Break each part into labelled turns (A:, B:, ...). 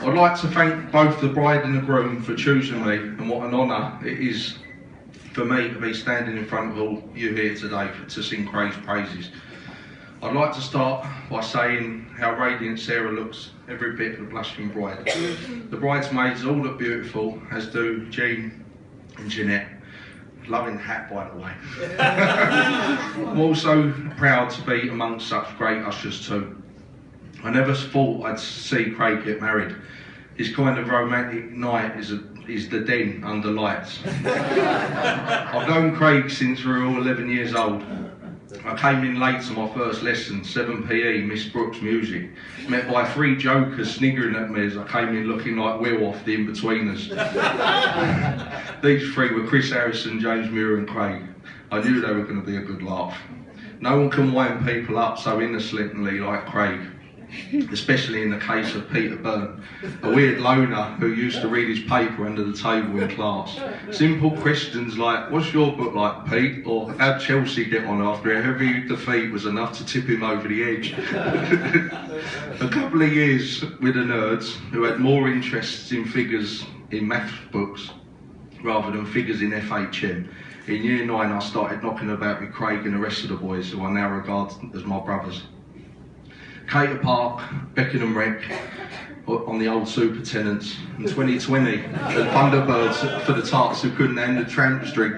A: I'd like to thank both the bride and the groom for choosing me, and what an honour it is for me to be standing in front of all you here today to sing Craig's praises. I'd like to start by saying how radiant Sarah looks, every bit of the blushing bride. The bridesmaids all look beautiful, as do Jean and Jeanette. Loving hat, by the way. I'm also proud to be amongst such great ushers too. I never thought I'd see Craig get married. His kind of romantic night is the den under lights. I've known Craig since we were all 11 years old. I came in late to my first lesson, 7 PE, Miss Brooks music. Met by 3 jokers sniggering at me as I came in looking like Will off the In-Betweeners. These 3 were Chris Harrison, James Muir and Craig. I knew they were going to be a good laugh. No one can wind people up so innocently like Craig, especially in the case of Peter Byrne, a weird loner who used to read his paper under the table in class. Simple questions like, what's your book like, Pete? Or how'd Chelsea get on after a heavy defeat was enough to tip him over the edge? A couple of years with the nerds who had more interests in figures in maths books rather than figures in FHM. In year 9 I started knocking about with Craig and the rest of the boys who I now regard as my brothers. Cater Park, Beckenham Rec, on the old Supertenants, in 2020, the Thunderbirds for the tarts who couldn't handle the Tramps drink,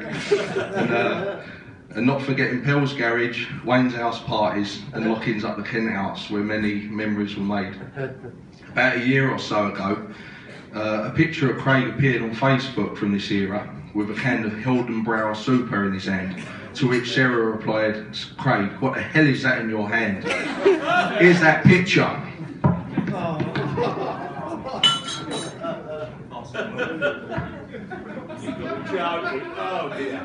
A: and not forgetting Pell's Garage, Wayne's House parties, and lock-ins up the Kent House, where many memories were made. About a year or so ago, a picture of Craig appeared on Facebook from this era, with a can of Hildenbrauer Super in his hand. To which Sarah replied, Craig, what the hell is that in your hand? Here's that picture.
B: Oh dear.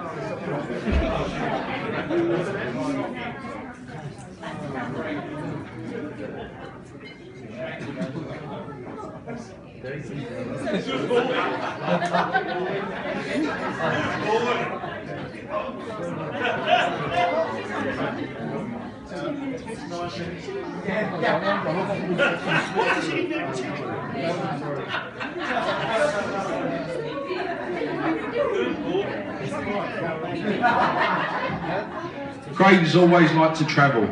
A: Craig's always liked to travel.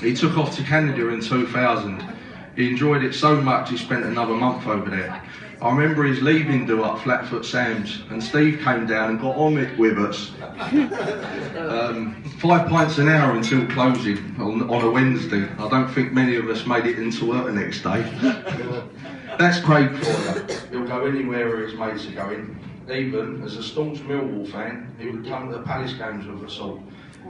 A: He took off to Canada in 2000. He enjoyed it so much he spent another month over there. I remember his leaving do up Flatfoot Sam's, and Steve came down and got on it with us. 5 pints an hour until closing on a Wednesday. I don't think many of us made it into work the next day. That's Craig for you. He'll go anywhere where his mates are going. Even as a staunch Millwall fan, he would come to the Palace games with us all.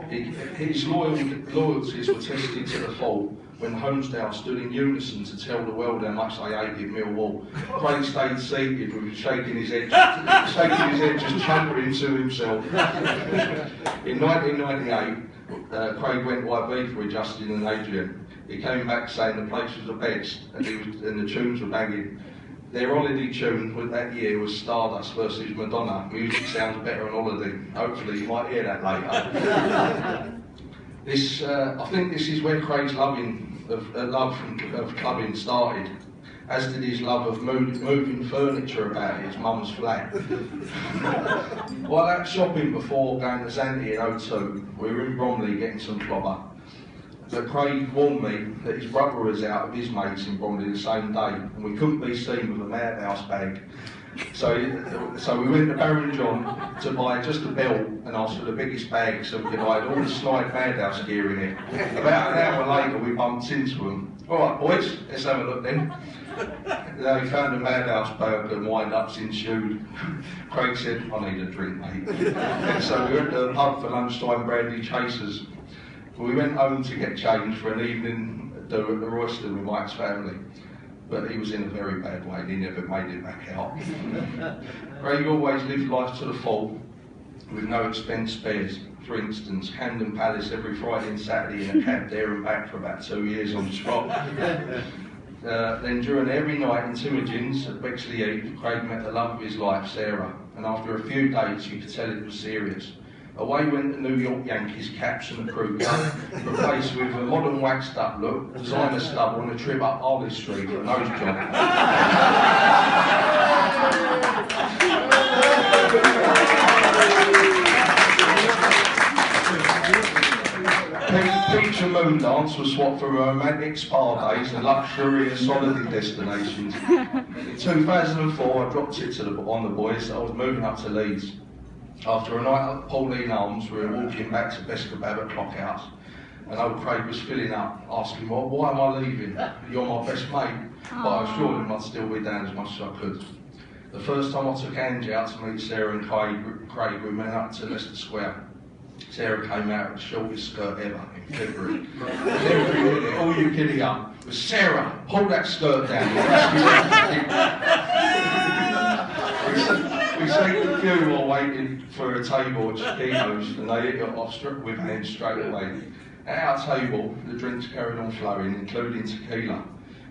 A: His loyalties were tested to the full when Holmesdale stood in unison to tell the world how much they hated Millwall. Craig stayed seated with him shaking his head, just chuckling to himself. In 1998, Craig went YB for Justin and Adrian. He came back saying the place was the best and the tunes were banging. Their holiday tune that year was Stardust versus Madonna. Music sounds better on holiday. Hopefully you might hear that later. I think this is where Craig's love of clubbing started, as did his love of moving furniture about his mum's flat. While out shopping before going to Zante in 2002, we were in Bromley getting some clobber. But Craig warned me that his brother was out with his mates in Bromley the same day, and we couldn't be seen with a Madhouse bag. So we went to Baron John to buy just a belt and asked for the biggest bag so we could hide all the slide Madhouse gear in it. About an hour later we bumped into them. Alright boys, let's have a look then. They found a Madhouse burger and wind-ups ensued. Craig said, I need a drink, mate. And so we went to the pub for lunchtime brandy chasers. We went home to get changed for an evening at the Royston with Mike's family. But he was in a very bad way and he never made it back out. Craig always lived life to the full, with no expense spares. For instance, Camden Palace every Friday and Saturday in a cab there and back for about 2 years on the spot. Then during every night in Timogens at Bexley Heath, Craig met the love of his life, Sarah, and after a few dates you could tell it was serious. Away went the New York Yankees caps and the crew cut, replaced with a modern waxed up look, designer stubble and a trip up Harley Street for a nose job. Peach and Moon Dance was swapped for romantic spa days and luxurious holiday destinations. In 2004, I dropped it on the boys that I was moving up to Leeds. After a night at Pauline Arms, we were walking back to Beskar Babbitt Blockhouse, and old Craig was filling up, asking, well, why am I leaving? You're my best mate. But I assured him I'd still be down as much as I could. The first time I took Angie out to meet Sarah and Craig, we went up to Leicester Square. Sarah came out with the shortest skirt ever in February. And every minute, all you kidding up was, Sarah, pull that skirt down. We saved the queue while waiting for a table at Chiquino's, and they hit it off with hands straight away. At our table, the drinks carried on flowing, including tequila.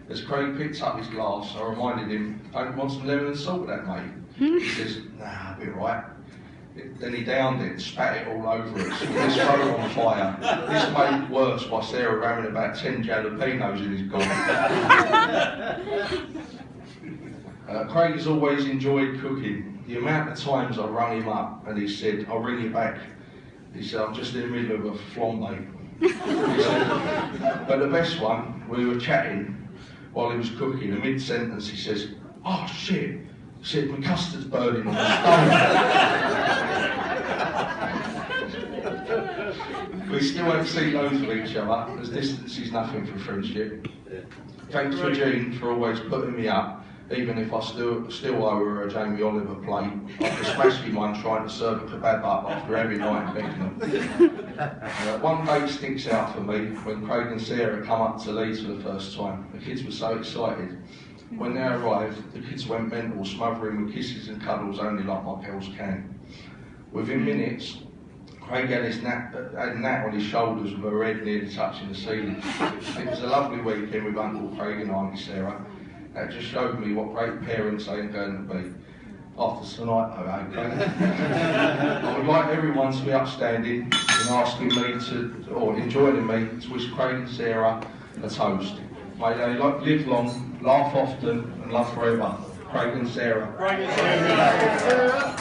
A: As Craig picked up his glass, I reminded him, don't you want some lemon and salt with that, mate? He says, nah, I'll be right. Then he downed it and spat it all over us, with his throat on fire. This made it worse by Sarah ramming about 10 jalapenos in his gob. Craig has always enjoyed cooking. The amount of times I rung him up and he said, I'll ring you back. He said, I'm just in the middle of a flambe. But the best one, we were chatting while he was cooking, and mid-sentence he says, oh shit, he said, my custard's burning on the stove. We still have seen loads of each other, as distance is nothing for friendship. Thanks for Jean for always putting me up. Even if I still owe her a Jamie Oliver plate, I was smashing one trying to serve a kebab up after every night in Beckenham. One date sticks out for me when Craig and Sarah come up to Leeds for the first time. The kids were so excited. When they arrived, the kids went mental, smothering with kisses and cuddles only like my pals can. Within minutes, Craig had a gnat on his shoulders with her head nearly touching the ceiling. It was a lovely weekend with Uncle Craig and Auntie Sarah. That just showed me what great parents they're going to be. After tonight, I would like everyone to be upstanding and asking me in joining me to wish Craig and Sarah a toast. May they live long, laugh often, and love forever. Craig and Sarah. Craig and Sarah.